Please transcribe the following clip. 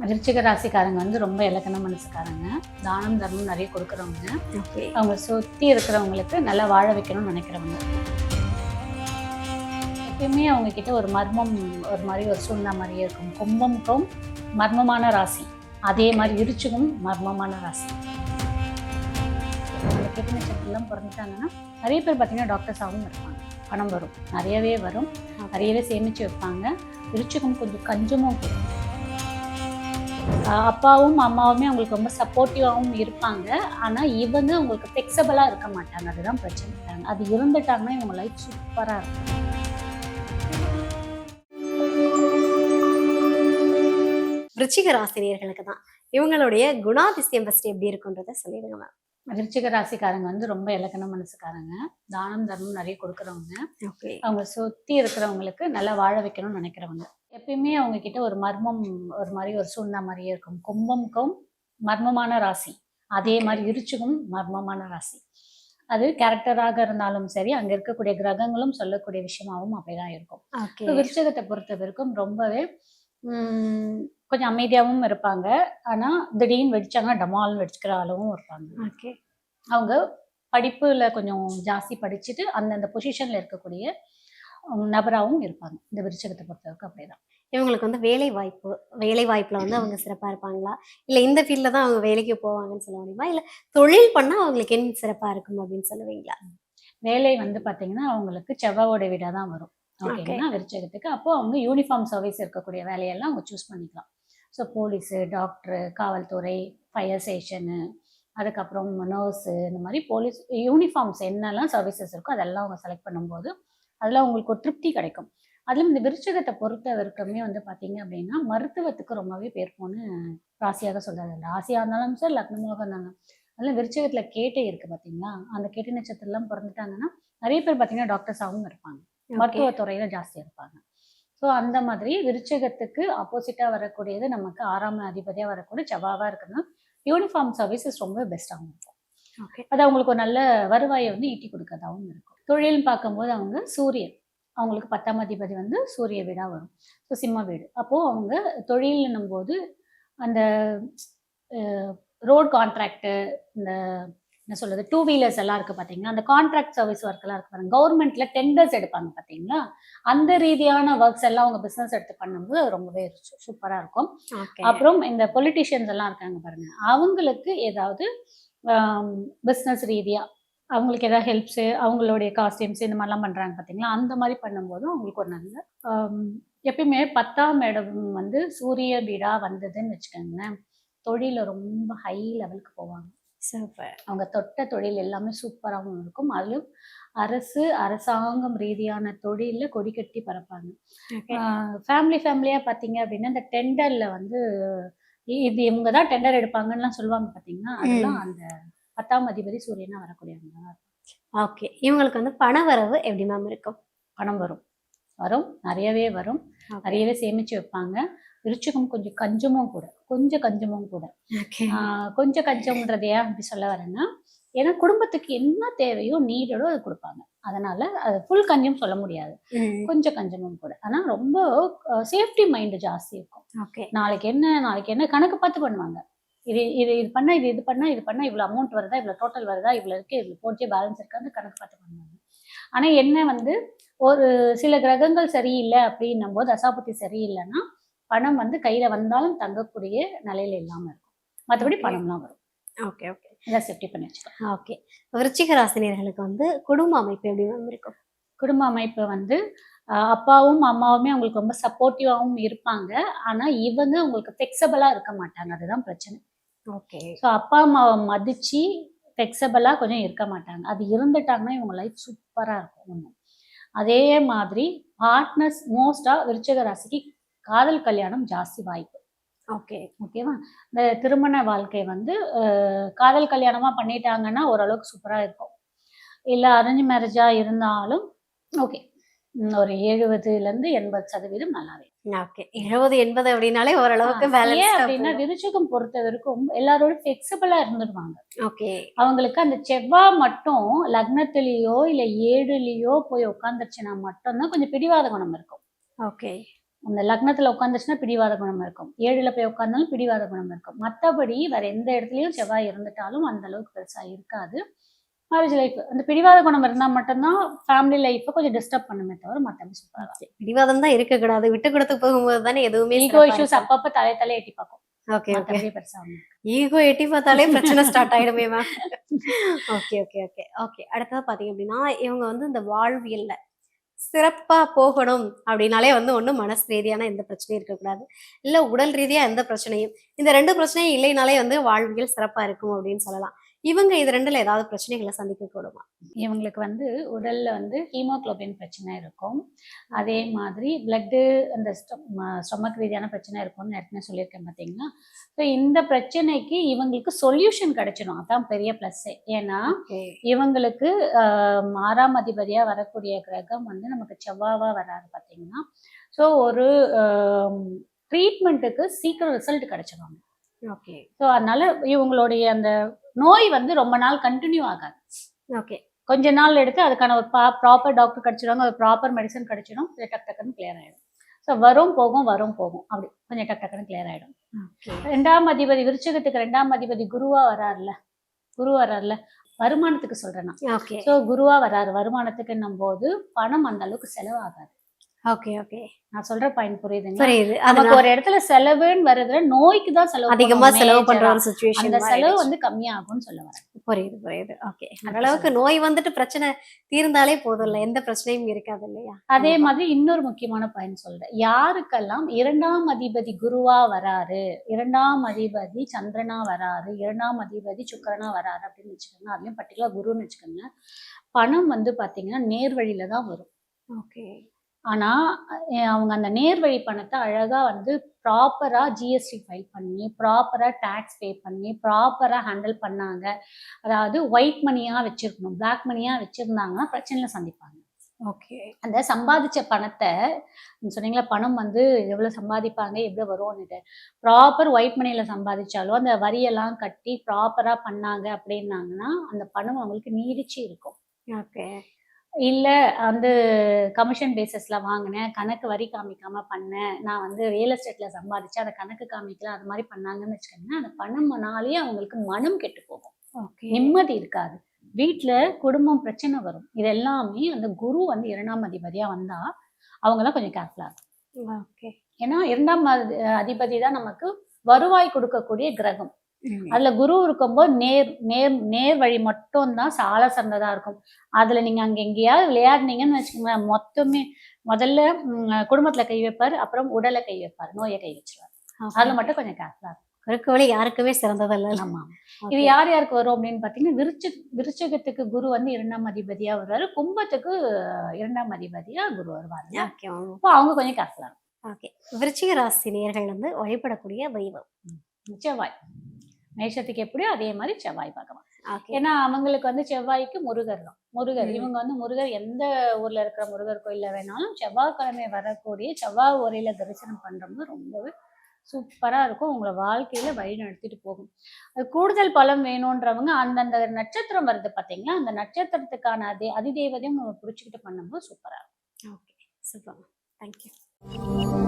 விருச்சிக ராசிக்காரங்க வந்து ரொம்ப இலக்கண மனசுக்காரங்க. தானம் தர்மம் நிறைய கொடுக்குறவங்க. அவங்க சுற்றி இருக்கிறவங்களுக்கு நல்லா வாழ வைக்கணும்னு நினைக்கிறவங்க. எப்பயுமே அவங்க கிட்ட ஒரு மர்மம், ஒரு மாதிரி ஒரு சூழ்நிலை மாதிரியே இருக்கும். கும்பமுக்கும் மர்மமான ராசி, அதே மாதிரி விருச்சிகம் மர்மமான ராசி. அந்த கெட்ட நட்சத்திரம்லாம் பிறந்துட்டாங்கன்னா நிறைய பேர் பார்த்தீங்கன்னா டாக்டர்ஸாகவும் இருப்பாங்க. பணம் வரும், நிறையவே வரும், நிறையவே சேமித்து வைப்பாங்க. விருச்சிகம் கொஞ்சம் கஞ்சமும் கூட. அப்பாவும் அம்மாவுமே அவங்களுக்கு ரொம்ப சப்போர்ட்டிவாகவும் இருப்பாங்க. ஆனால் இவங்க உங்களுக்கு ஃப்ளெக்சிபிளாக இருக்க மாட்டாங்க. அதுதான் பிரச்சனை. அது இருந்துட்டாங்கன்னா இவங்க லைஃப் சூப்பராக இருக்கும். விருச்சிக ராசினியர்களுக்கு தான் இவங்களுடைய குணாதிசயம் ஃபர்ஸ்ட் எப்படி இருக்குன்றத சொல்லிடுங்க மேம். விருச்சிக ராசிக்காரங்க வந்து ரொம்ப இலக்கண மனசுக்காரங்க. தானம் தர்மம் நிறைய கொடுக்குறவங்க. அவங்க சுற்றி இருக்கிறவங்களுக்கு நல்லா வாழ வைக்கணும்னு நினைக்கிறவங்க. எப்பயுமே அவங்க கிட்ட ஒரு மர்மம், ஒரு மாதிரி ஒரு சூழ்நிலை மாதிரியே இருக்கும். கும்பமுக்கும் மர்மமான ராசி, அதே மாதிரி விருச்சிகம் மர்மமான ராசி. அது கேரக்டராக இருந்தாலும் சரி, அங்க இருக்கக்கூடிய கிரகங்களும் சொல்லக்கூடிய விஷயமாவும் அப்படிதான் இருக்கும். விருச்சிகத்தை பொறுத்த வரைக்கும் ரொம்பவே கொஞ்சம் அமைதியாகவும் இருப்பாங்க. ஆனா திடீர்னு வெடிச்சாங்கன்னா டமால்னு வெடிச்சுக்கிற அளவும் இருப்பாங்க. அவங்க படிப்புல கொஞ்சம் ஜாஸ்தி படிச்சுட்டு அந்தந்த பொசிஷன்ல இருக்கக்கூடிய நபராகவும் இருப்பாங்க. இந்த விருச்சிகத்தை பொறுத்தவரைக்கும் அப்படிதான். இவங்களுக்கு வந்து வேலை வாய்ப்புல வந்து அவங்க சிறப்பா இருப்பாங்களா, இல்ல இந்த ஃபீல்ட்ல தான் அவங்க வேலைக்கு போவாங்கன்னு சொல்ல முடியுமா, இல்ல தொழில் பண்ணா அவங்களுக்கு என்ன சிறப்பா இருக்கும் அப்படின்னு சொல்லுவீங்களா? வேலை வந்து பாத்தீங்கன்னா அவங்களுக்கு செவ்வாயோட வீடா தான் வரும். ஓகேங்களா, விருச்சிகத்துக்கு. அப்போ அவங்க யூனிஃபார்ம் சர்வீஸ் இருக்கக்கூடிய வேலையெல்லாம் அவங்க சூஸ் பண்ணிக்கலாம். ஸோ போலீஸு, டாக்டரு, காவல்துறை, ஃபயர் ஸ்டேஷனு, அதுக்கப்புறம் நர்ஸு, இந்த மாதிரி போலீஸ் யூனிஃபார்ம்ஸ் என்னெல்லாம் சர்வீசஸ் இருக்கோ அதெல்லாம் அவங்க செலக்ட் பண்ணும்போது அதில் அவங்களுக்கு ஒரு திருப்தி கிடைக்கும். அதிலும் இந்த விருச்சிகத்தை பொறுத்த வரைக்குமே வந்து பார்த்தீங்க அப்படின்னா மருத்துவத்துக்கு ரொம்பவே பேர் போன ராசியாக சொல்கிறாங்க. ராசியாக இருந்தாலும் சரி, லக்னமாக இருந்தாங்க. அதில் விருச்சிகத்தில் கேட்டை இருக்குது பார்த்தீங்களா, அந்த கேட்டை நட்சத்திரம்லாம் பிறந்துட்டாங்கன்னா நிறைய பேர் பார்த்தீங்கன்னா டாக்டர்ஸாகவும் இருப்பாங்க, மருத்துவத்துறையில் ஜாஸ்தியாக இருப்பாங்க. ஸோ அந்த மாதிரி விருச்சிகத்துக்கு ஆப்போசிட்டாக வரக்கூடியது நமக்கு 6ஆம் அதிபதியாக வரக்கூடிய செவ்வாவாக இருக்குன்னா யூனிஃபார்ம் சர்வீசஸ் ரொம்ப பெஸ்ட்டாகவும் இருக்கும். அது அவங்களுக்கு ஒரு நல்ல வருவாயை வந்து ஈட்டி கொடுக்கறதாகவும் இருக்கும். தொழில்னு பார்க்கும்போது அவங்க சூரியன், அவங்களுக்கு 10ஆம் அதிபதி வந்து சூரிய வீடாக வரும். ஸோ சிம்ம வீடு. அப்போது அவங்க தொழில்னும் போது அந்த ரோட் கான்ட்ராக்டு, இந்த என்ன சொல்றது, 2 வீலர்ஸ் எல்லாம் இருக்குது பார்த்தீங்களா, அந்த கான்ட்ராக்ட் சர்வீஸ் ஒர்க் எல்லாம் இருக்குது பாருங்க. கவர்மெண்ட்ல டெண்டர்ஸ் எடுப்பாங்க பார்த்தீங்களா, அந்த ரீதியான ஒர்க்ஸ் எல்லாம் அவங்க பிஸ்னஸ் எடுத்து பண்ணும்போது அது ரொம்பவே சூப்பராக இருக்கும். அப்புறம் இந்த பொலிட்டிஷியன்ஸ் எல்லாம் இருக்காங்க பாருங்க, அவங்களுக்கு ஏதாவது பிஸ்னஸ் ரீதியாக அவங்களுக்கு ஏதாவது ஹெல்ப்ஸு, அவங்களுடைய காஸ்டியூம்ஸ் இந்த மாதிரிலாம் பண்ணுறாங்க பார்த்தீங்களா, அந்த மாதிரி பண்ணும்போது அவங்களுக்கு ஒரு நல்ல எப்பயுமே 10ஆம் இடம் வந்து சூரிய வீடாக வந்ததுன்னு வச்சுக்கோங்களேன், தொழிலில் ரொம்ப ஹை லெவலுக்கு போவாங்க. அவங்க தொட்ட தொழில் எல்லாமே சூப்பராகவும் இருக்கும். அதிலும் அரசாங்கம் ரீதியான தொழிலில் கொடி கட்டி பறப்பாங்க. ஃபேமிலியாக பார்த்தீங்க அப்படின்னா இந்த டெண்டரில் வந்து இது இவங்க தான் டெண்டர் எடுப்பாங்கன்னு சொல்லுவாங்க பார்த்தீங்கன்னா, அதெல்லாம் அந்த 10ஆம் அதிபதி சூரியனா வரக்கூடியவங்க தான். ஓகே, இவங்களுக்கு வந்து பண வரவு எப்படி மேம் இருக்கும்? பணம் வரும், நிறையவே வரும், நிறையவே சேமிச்சு வைப்பாங்க. விருச்சிகம் கொஞ்சம் கஞ்சமும் கூட. கொஞ்சம் கஞ்சம்ன்றது ஏன் அப்படி சொல்ல வரேன்னா, ஏன்னா குடும்பத்துக்கு என்ன தேவையோ நீடோ அது கொடுப்பாங்க. அதனால அது ஃபுல் கஞ்சம் சொல்ல முடியாது, கொஞ்சம் கஞ்சமும் கூட. ஆனா ரொம்ப சேஃப்டி மைண்டு ஜாஸ்தி இருக்கும். நாளைக்கு என்ன கணக்கு பார்த்து பண்ணுவாங்க. இது பண்ணா இது பண்ணா இவ்வளோ அமௌண்ட் வருதா, இவ்வளோ டோட்டல் வருதா, இவ்வளோ இருக்கு, இவ்வளோ போச்சே பேலன்ஸ் இருக்கான்னு கணக்கு பார்த்து பண்ணுவாங்க. ஆனா என்ன வந்து ஒரு சில கிரகங்கள் சரியில்லை அப்படின்னும் போது, தசாபுத்தி சரியில்லைன்னா பணம் வந்து கையில வந்தாலும் தங்கக்கூடிய நிலையில இல்லாம இருக்கும். மற்றபடி பணம்லாம் வரும். இதை சேஃப்டி பண்ணி வச்சுக்கலாம். விருச்சிக ராசினியர்களுக்கு வந்து குடும்ப அமைப்பு எப்படி இருக்கும்? குடும்ப அமைப்பு வந்து அப்பாவும் அம்மாவுமே அவங்களுக்கு ரொம்ப சப்போர்ட்டிவாகவும் இருப்பாங்க. ஆனா இவங்க உங்களுக்கு ஃப்ளெக்சிபிளா இருக்க மாட்டாங்க. அதுதான் பிரச்சனை. ஸோ அப்பா அம்மாவை மதிச்சு ஃப்ளெக்சிபிளா கொஞ்சம் இருக்க மாட்டாங்க. அது இருந்துட்டாங்கன்னா இவங்க லைஃப் சூப்பரா இருக்கும். அதே மாதிரி பார்ட்னர்ஸ் மோஸ்டா விருச்சிக ராசிக்கு காதல் கல்யாணம் ஜாஸ்தி வாய்ப்பு. ஓகேவா, இந்த திருமண வாழ்க்கை வந்து காதல் கல்யாணமா பண்ணிட்டாங்கன்னா ஓரளவுக்கு சூப்பரா இருக்கும். இல்லை அரேஞ்ச் மேரேஜா இருந்தாலும் ஓகே, ஒரு 70% நல்லாவே. 70-80 அப்படின்னாலே ஓரளவுக்கு அப்படின்னா விருச்சிகம் பொறுத்த வரைக்கும் எல்லாரோட ஃபிளெக்சிபிளா இருந்துடுவாங்க. அவங்களுக்கு அந்த செவ்வாய் மட்டும் லக்னத்திலேயோ இல்ல 7லயோ போய் உட்காந்துருச்சுன்னா மட்டும்தான் கொஞ்சம் பிடிவாத குணம் இருக்கும். அந்த லக்னத்துல உட்காந்துச்சுன்னா பிடிவாத குணம் இருக்கும், 7ல போய் உட்கார்ந்தாலும் பிடிவாத குணம் இருக்கும். மத்தபடி வேற எந்த இடத்துலயும் செவ்வாய் இருந்துட்டாலும் அந்த அளவுக்கு பெருசா இருக்காது. மேரேஜ் லைஃப் அந்த பிடிவாத குணம் இருந்தா மட்டும்தான் ஃபேமிலி லைஃப்ப கொஞ்சம் டிஸ்டர்ப் பண்ணுமே தவிர மத்தபடி சூப்பரா தான். பிடிவாதம் தான் இருக்கக்கூடாது. விட்டு கொடுத்து போகும்போது தானே எதுவுமே ஈகோ இஷ்யூஸ் அப்பப்ப தலைய எட்டி பார்க்கும். Okay okay. மத்தபடி பெருசா ஒண்ணும் இருக்காது. ஈகோ எட்டி பார்த்தாலே பிரச்சனை ஸ்டார்ட் ஆயிடுமே ma'am. Okay okay okay okay. அடுத்தது பாத்தீங்க அப்படின்னா இவங்க வந்து இந்த வாழ்வியல்ல சிறப்பா போகணும் அப்படின்னாலே வந்து ஒன்றும் மனசு ரீதியான எந்த பிரச்சனையும் இருக்கக்கூடாது, இல்ல உடல் ரீதியா எந்த பிரச்சனையும், இந்த 2 பிரச்சனையும் இல்லைனாலே வந்து வாழ்வியல் சிறப்பா இருக்கும் அப்படின்னு சொல்லலாம். இவங்க இது 2ல ஏதாவது பிரச்சனைகளை சந்திக்க கூடுமா? இவங்களுக்கு வந்து உடல்ல வந்து ஹீமோகுளோபின் பிரச்சனை இருக்கும். அதே மாதிரி பிளட்டு அந்த ஸ்டொமக் ரீதியான பிரச்சனை இருக்கும்னு ஏற்கனவே சொல்லியிருக்கேன் பார்த்தீங்களா? ஸோ இந்த பிரச்சனைக்கு இவங்களுக்கு சொல்யூஷன் கிடைச்சிடும். அதான் பெரிய ப்ளஸ்ஸே. ஏன்னா இவங்களுக்கு 6ஆம் அதிபதியா வரக்கூடிய கிரகம் வந்து நமக்கு செவ்வாவா வராரு பார்த்தீங்கன்னா, ஸோ ஒரு ட்ரீட்மெண்ட்டுக்கு சீக்கிரம் ரிசல்ட் கிடைச்சிடும். ஓகே ஸோ அதனால இவங்களுடைய அந்த நோய் வந்து ரொம்ப நாள் கண்டினியூ ஆகாது. ஓகே கொஞ்ச நாள் எடுத்து அதுக்கான ஒரு ப்ராப்பர் டாக்டர் கிடைச்சிடுவாங்க, ஒரு ப்ராப்பர் மெடிசன் கிடைச்சிடும், இது டக் டக்குன்னு கிளியர் ஆயிடும். ஸோ வரும் போகும் அப்படி கொஞ்சம் டக் டக்குன்னு கிளியர் ஆயிடும். 2ஆம் அதிபதி விருச்சிகத்துக்கு 2ஆம் அதிபதி குரு வராருல, வருமானத்துக்கு சொல்றேன் நான். ஓகே ஸோ குருவா வராரு வருமானத்துக்குன்னும் போது பணம் அந்த அளவுக்கு செலவாகாது. ஓகே ஓகே நான் சொல்ற பாயிண்ட் புரியுதுங்களா? புரியுது. நமக்கு ஒரு இடத்துல செலவுன்னு வருதுல நோய்க்கு தான் செலவு அதிகமா பண்ணுவோம் செலவு பண்ற major-ஆ. ஒரு சுச்சுவேஷன் அந்த செலவு வந்து கம்மியாகும்னு சொல்ல வரேன். புரியுது புரியுது. ஓகே ஓரளவுக்கு நோய் வந்துட்டு பிரச்சனை தீர்ந்தாலே போதும் இல்ல, எந்த பிரச்சனையும் இருக்காது இல்லையா? அதே மாதிரி இன்னொரு முக்கியமான பாயிண்ட் சொல்றேன். யாருக்கெல்லாம் 2ஆம் அதிபதி குருவா வராரு, 2ஆம் அதிபதி சந்திரனா வராரு, 2ஆம் அதிபதி சுக்கிரனா வராரு அப்படின்னு வச்சுக்கோங்க, அதுலயும் பர்டிகுலர் குருன்னு வச்சுக்கோங்க, பணம் வந்து பாத்தீங்கன்னா நேர் வழியில தான் வரும். ஓகே ஆனா அவங்க அந்த நேர்வழி பணத்தை அழகா வந்து ப்ராப்பரா ஜிஎஸ்டி ஃபைல் பண்ணி, ப்ராப்பரா டாக்ஸ் பே பண்ணி, ப்ராப்பரா ஹேண்டில் பண்ணாங்க. அதாவது ஒயிட் மணியா வச்சிருக்கணும், பிளாக் மணியா வச்சிருந்தாங்கன்னா பிரச்சனையில சந்திப்பாங்க. ஓகே அந்த சம்பாதிச்ச பணத்தை சொன்னீங்களா, பணம் வந்து எவ்வளவு சம்பாதிப்பாங்க, எவ்வளவு வரும்னுட்டு, ப்ராப்பர் ஒயிட் மணியில சம்பாதிச்சாலும் அந்த வரியெல்லாம் கட்டி ப்ராப்பரா பண்ணாங்க அப்படின்னாங்கன்னா அந்த பணம் அவங்களுக்கு நீடிச்சு இருக்கும். ஓகே இல்ல வந்து கமிஷன் பேசிஸ்ல வாங்கினேன், கணக்கு வரி காமிக்காம பண்ணேன், நான் வந்து ரியல் எஸ்டேட்ல சம்பாதிச்சேன், அதை கணக்கு காமிக்கல, அது மாதிரி பண்ணாங்கன்னு வச்சுக்கோங்க, அந்த பணம்னாலேயே அவங்களுக்கு மனம் கெட்டு போகும், ஓகே நிம்மதி இருக்காது, வீட்டுல குடும்பம் பிரச்சனை வரும். இது எல்லாமே அந்த குரு வந்து 2ஆம் அதிபதியா வந்தா அவங்கெல்லாம் கொஞ்சம் கேர்ஃபுல்லா இருக்கும். ஓகே ஏன்னா 2ஆம் அதிபதி தான் நமக்கு வருவாய் கொடுக்கக்கூடிய கிரகம். அதுல குரு இருக்கும்போது நேர் நேர் நேர் வழி மட்டும் தான் சால சிறந்ததா இருக்கும். அதுல நீங்க அங்க எங்கேயாவது விளையாடுனீங்கன்னு வச்சுக்கோங்க, முதல்ல குடும்பத்துல கை வைப்பாரு, அப்புறம் உடலை கை வைப்பாரு, நோயை கை வச்சிருவாரு. அதுல மட்டும் கொஞ்சம் கேர்ஃபுல்லா இருக்கும். குறுக்கு வழி யாருக்குமே சிறந்ததல்ல. ஆமா. இது யார் யாருக்கு வரும் அப்படின்னு பாத்தீங்கன்னா, விருச்சிகத்துக்கு குரு வந்து 2ஆம் அதிபதியா வருவாரு, கும்பத்துக்கு 2ஆம் அதிபதியா குரு வருவாரு. அப்போ அவங்க கொஞ்சம் கேர்ஃபுல்லா இருக்கும். ஓகே விருச்சிக ராசி நேயர்கள் வந்து வழிபடக்கூடிய தெய்வம் செவ்வாய். மேஷத்துக்கு எப்படியோ அதே மாதிரி செவ்வாய் பகவான். ஓகே ஏன்னா அவங்களுக்கு வந்து செவ்வாய்க்கு முருகர் தான். இவங்க வந்து முருகர் எந்த ஊர்ல இருக்கிற முருகர் கோயில்ல வேணாலும் செவ்வாய்க்கிழமை வரக்கூடிய செவ்வாய் உரையில தரிசனம் பண்றோம்னா ரொம்பவே சூப்பரா இருக்கும். உங்களை வாழ்க்கையில வழி நடத்திட்டு போகும். அது கூடுதல் பலம் வேணும்ன்றவங்க அந்தந்த நட்சத்திரம் வருது பாத்தீங்களா, அந்த நட்சத்திரத்துக்கான அதிதேவதையும் நம்ம புடிச்சுக்கிட்டு பண்ணும்போது சூப்பரா இருக்கும். Okay super. தேங்க்யூ.